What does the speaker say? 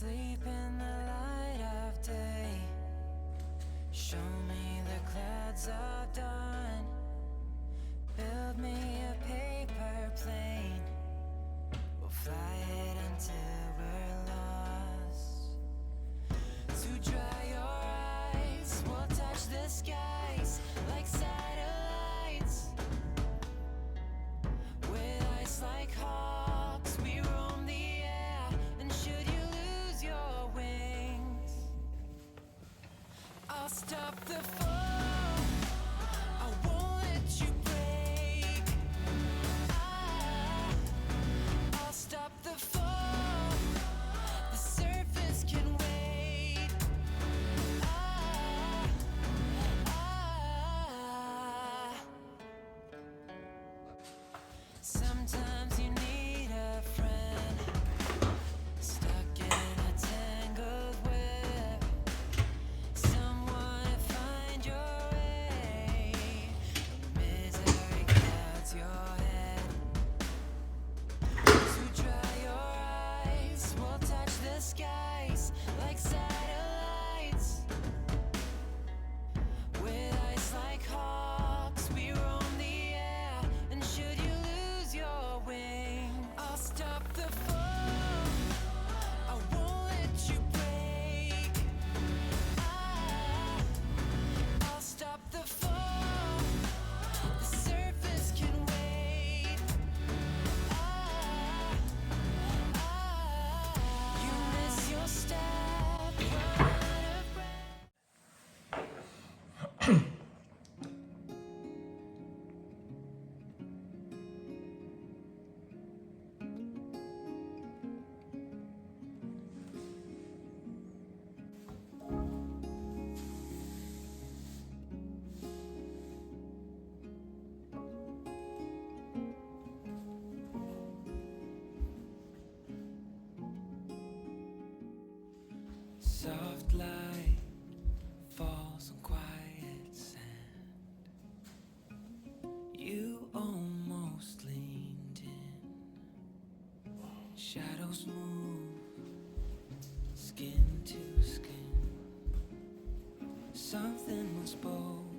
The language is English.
sleep in the light of day. Show me the clouds are done. Build me a paper plane. We'll fly it until we're lost. To dry your eyes, we'll touch the skies like satellites. With ice like hawks, we roam the air. And should you lose your wings, I'll stop the fall. I won't let you break. I'll stop the fall. The surface can wait. Sometimes you need a friend, stuck in a tangled web. Someone to find your way when misery clouds your head. To dry your eyes, we'll touch the skies like satellites. With ice like hawks, we roam the air. And should you lose your wings, I'll stop the fall. I won't let you break. I'll stop the fall. The surface can wait. You miss your step, run out of breath. Soft light falls on quiet sand. You almost leaned in. Shadows move, skin to skin. Something was spoken.